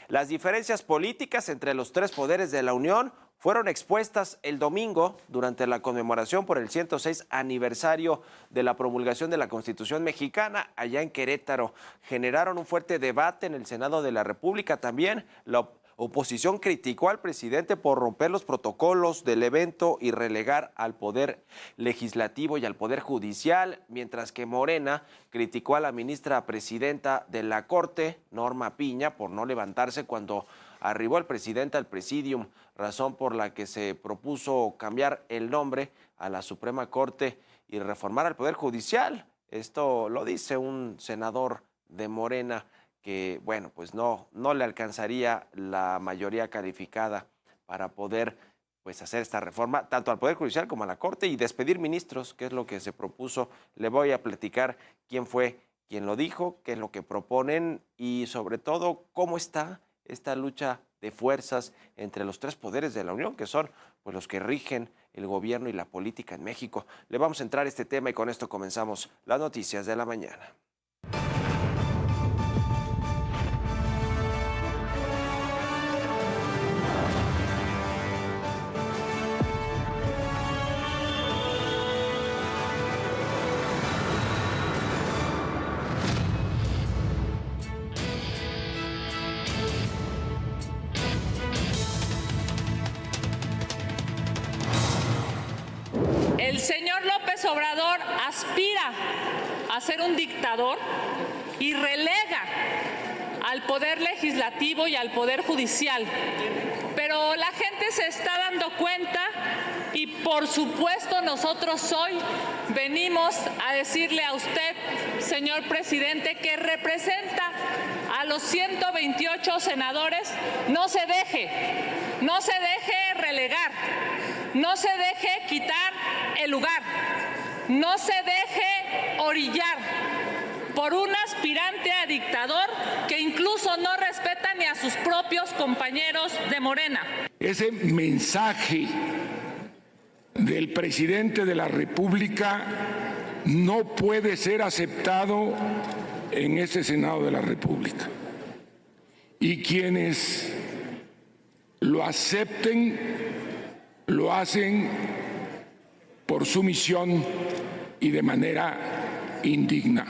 Las diferencias políticas entre los tres poderes de la Unión fueron expuestas el domingo durante la conmemoración por el 106 aniversario de la promulgación de la Constitución mexicana allá en Querétaro. Generaron un fuerte debate en el Senado de la República. También la oposición criticó al presidente por romper los protocolos del evento y relegar al Poder Legislativo y al Poder Judicial, mientras que Morena criticó a la ministra presidenta de la Corte, Norma Piña, por no levantarse cuando arribó el presidente al presidium, razón por la que se propuso cambiar el nombre a la Suprema Corte y reformar al Poder Judicial. Esto lo dice un senador de Morena que, bueno, pues no le alcanzaría la mayoría calificada para poder pues hacer esta reforma, tanto al Poder Judicial como a la Corte, y despedir ministros, que es lo que se propuso. Le voy a platicar quién fue quien lo dijo, qué es lo que proponen y sobre todo cómo está esta lucha de fuerzas entre los tres poderes de la Unión, que son pues los que rigen el gobierno y la política en México. Le vamos a entrar a este tema y con esto comenzamos las noticias de la mañana. El señor López Obrador aspira a ser un dictador y relega al Poder Legislativo y al Poder Judicial. Pero la gente se está dando cuenta y por supuesto nosotros hoy venimos a decirle a usted, señor presidente, que representa a los 128 senadores, no se deje relegar, no se deje quitar el lugar, no se deje orillar por un aspirante a dictador que incluso no respeta ni a sus propios compañeros de Morena. Ese mensaje del presidente de la República no puede ser aceptado en ese Senado de la República. Y quienes lo acepten, lo hacen por sumisión y de manera indigna.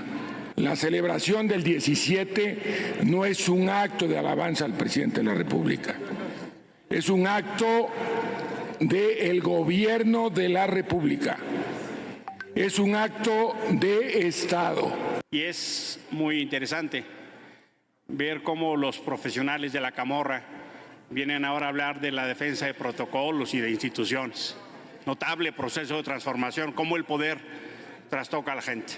La celebración del 17 no es un acto de alabanza al presidente de la República, es un acto del gobierno de la República, es un acto de Estado. Y es muy interesante ver cómo los profesionales de la camorra vienen ahora a hablar de la defensa de protocolos y de instituciones. Notable proceso de transformación, cómo el poder trastoca a la gente.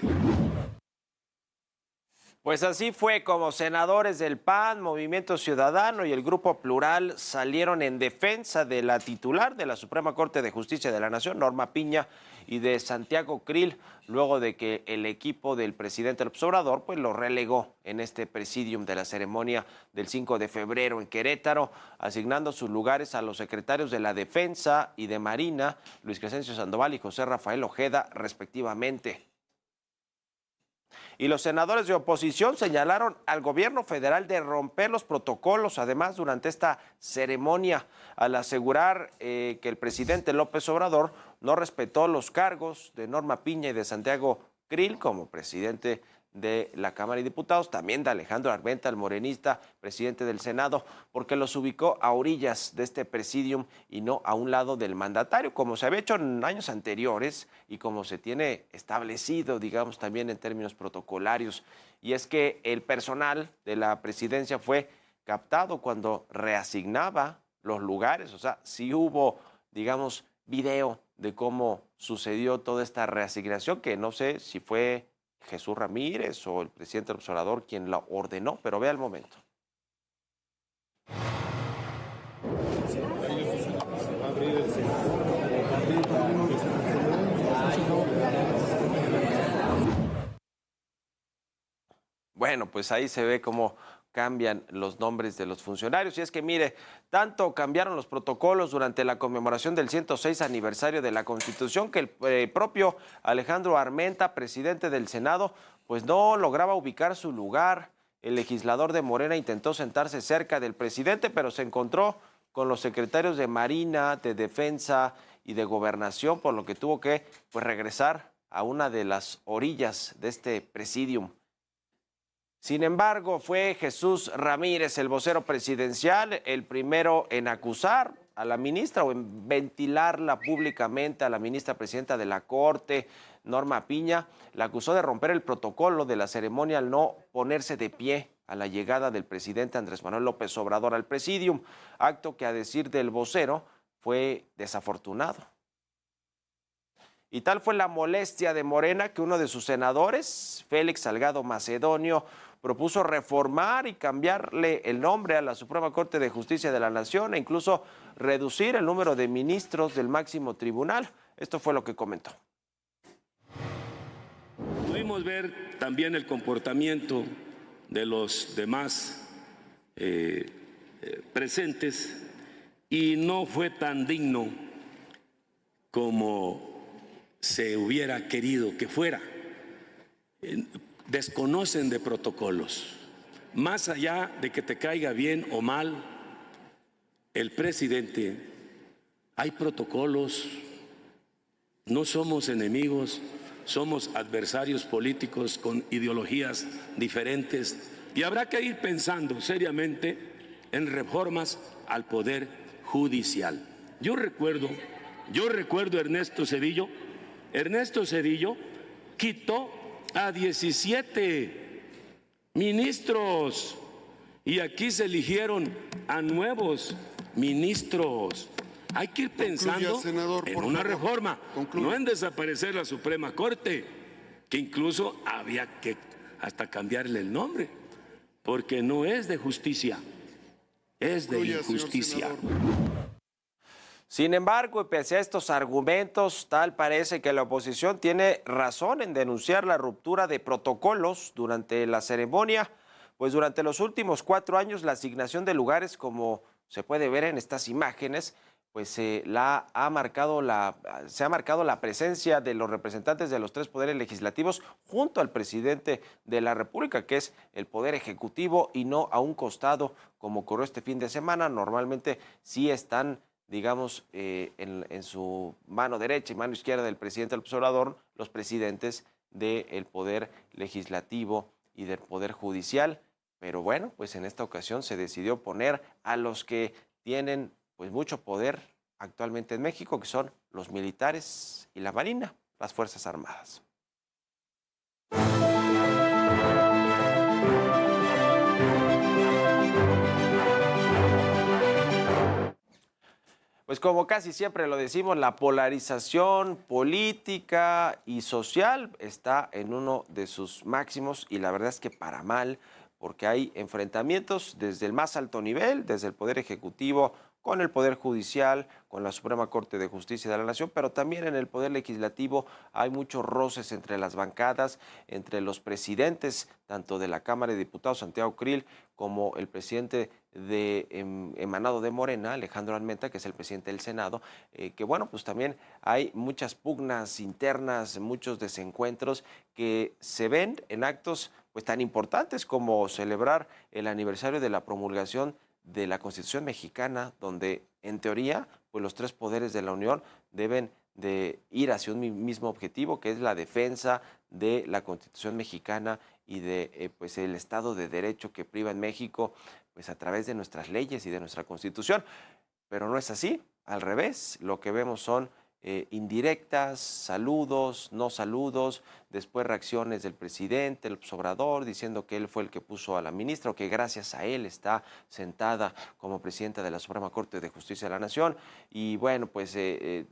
Pues así fue como senadores del PAN, Movimiento Ciudadano y el Grupo Plural salieron en defensa de la titular de la Suprema Corte de Justicia de la Nación, Norma Piña, y de Santiago Krill, luego de que el equipo del presidente López Obrador pues lo relegó en este presidium de la ceremonia del 5 de febrero en Querétaro, asignando sus lugares a los secretarios de la Defensa y de Marina, Luis Crescencio Sandoval y José Rafael Ojeda, respectivamente. Y los senadores de oposición señalaron al gobierno federal de romper los protocolos, además, durante esta ceremonia, al asegurar que el presidente López Obrador no respetó los cargos de Norma Piña y de Santiago Krill como presidente de la Cámara de Diputados, también de Alejandro Armenta, el morenista, presidente del Senado, porque los ubicó a orillas de este presidium y no a un lado del mandatario, como se había hecho en años anteriores y como se tiene establecido, digamos, también en términos protocolarios. Y es que el personal de la presidencia fue captado cuando reasignaba los lugares, o sea, sí hubo, digamos, video de cómo sucedió toda esta reasignación, que no sé si fue Jesús Ramírez o el presidente del observador quien la ordenó, pero vea el momento. Bueno, pues ahí se ve cómo cambian los nombres de los funcionarios. Y es que, mire, tanto cambiaron los protocolos durante la conmemoración del 106 aniversario de la Constitución que el propio Alejandro Armenta, presidente del Senado, pues no lograba ubicar su lugar el legislador de Morena intentó sentarse cerca del presidente, pero se encontró con los secretarios de Marina, de Defensa y de Gobernación, por lo que tuvo que regresar a una de las orillas de este presidium. Sin embargo, fue Jesús Ramírez, el vocero presidencial, el primero en acusar a la ministra o en ventilarla públicamente a la ministra presidenta de la Corte, Norma Piña. La acusó de romper el protocolo de la ceremonia al no ponerse de pie a la llegada del presidente Andrés Manuel López Obrador al presidium, acto que, a decir del vocero, fue desafortunado. Y tal fue la molestia de Morena que uno de sus senadores, Félix Salgado Macedonio, propuso reformar y cambiarle el nombre a la Suprema Corte de Justicia de la Nación e incluso reducir el número de ministros del máximo tribunal. Esto fue lo que comentó. Pudimos ver también el comportamiento de los demás presentes y no fue tan digno como se hubiera querido que fuera. Desconocen de protocolos. Más allá de que te caiga bien o mal el presidente, hay protocolos. No somos enemigos, somos adversarios políticos con ideologías diferentes y habrá que ir pensando seriamente en reformas al Poder Judicial. Yo recuerdo a Ernesto Zedillo. Ernesto Zedillo quitó a 17 ministros y aquí se eligieron a nuevos ministros. Hay que ir pensando en una reforma, no en desaparecer la Suprema Corte, que incluso había que hasta cambiarle el nombre, porque no es de justicia, es de injusticia. Sin embargo, y pese a estos argumentos, tal parece que la oposición tiene razón en denunciar la ruptura de protocolos durante la ceremonia, pues durante los últimos 4 años la asignación de lugares, como se puede ver en estas imágenes, pues se ha marcado la presencia de los representantes de los 3 poderes legislativos junto al presidente de la República, que es el Poder Ejecutivo, y no a un costado como ocurrió este fin de semana. Normalmente sí están, digamos, en su mano derecha y mano izquierda del presidente López Obrador, los presidentes del Poder Legislativo y del Poder Judicial. Pero bueno, pues en esta ocasión se decidió poner a los que tienen pues mucho poder actualmente en México, que son los militares y la Marina, las Fuerzas Armadas. Pues como casi siempre lo decimos, la polarización política y social está en uno de sus máximos y la verdad es que para mal, porque hay enfrentamientos desde el más alto nivel, desde el Poder Ejecutivo, con el Poder Judicial, con la Suprema Corte de Justicia de la Nación, pero también en el Poder Legislativo hay muchos roces entre las bancadas, entre los presidentes, tanto de la Cámara de Diputados, Santiago Creel, como el presidente emanado de Morena, Alejandro Armenta, que es el presidente del Senado, que bueno, pues también hay muchas pugnas internas, muchos desencuentros que se ven en actos pues tan importantes como celebrar el aniversario de la promulgación de la Constitución mexicana, donde en teoría pues los 3 poderes de la Unión deben de ir hacia un mismo objetivo, que es la defensa de la Constitución mexicana y de pues el Estado de Derecho que priva en México pues a través de nuestras leyes y de nuestra Constitución. Pero no es así, al revés, lo que vemos son indirectas, saludos, no saludos, después reacciones del presidente, el Obrador, diciendo que él fue el que puso a la ministra o que gracias a él está sentada como presidenta de la Suprema Corte de Justicia de la Nación. Y bueno, pues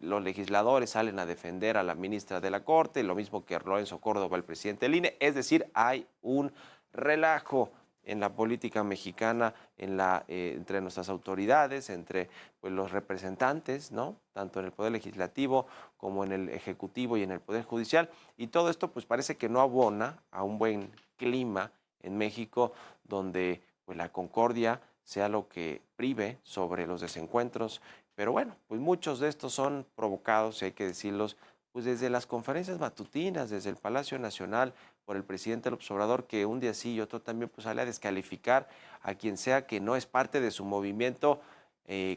los legisladores salen a defender a la ministra de la Corte, lo mismo que Lorenzo Córdoba, el presidente del INE. Es decir, hay un relajo en la política mexicana, entre nuestras autoridades, entre pues, los representantes, ¿no? Tanto en el Poder Legislativo como en el Ejecutivo y en el Poder Judicial. Y todo esto pues parece que no abona a un buen clima en México, donde pues, la concordia sea lo que prive sobre los desencuentros. Pero bueno, pues muchos de estos son provocados, y hay que decirlos, pues desde las conferencias matutinas, desde el Palacio Nacional, por el presidente López Obrador, que un día sí y otro también pues sale a descalificar a quien sea que no es parte de su movimiento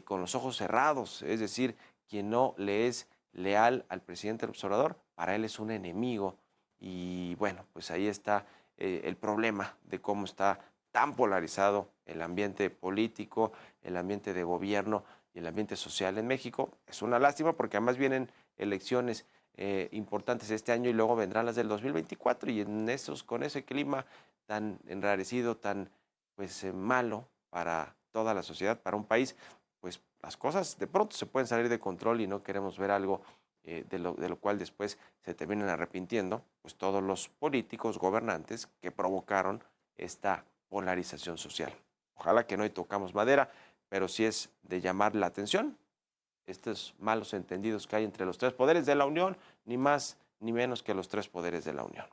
con los ojos cerrados, es decir, quien no le es leal al presidente López Obrador, para él es un enemigo. Y bueno, pues ahí está el problema de cómo está tan polarizado el ambiente político, el ambiente de gobierno y el ambiente social en México. Es una lástima porque además vienen elecciones importantes este año y luego vendrán las del 2024 y con ese clima tan enrarecido, tan pues malo para toda la sociedad, para un país, pues las cosas de pronto se pueden salir de control y no queremos ver algo de lo cual después se terminan arrepintiendo, pues todos los políticos gobernantes que provocaron esta polarización social. Ojalá que no tocamos madera, pero sí es de llamar la atención estos malos entendidos que hay entre los tres poderes de la Unión, ni más ni menos que los tres poderes de la Unión.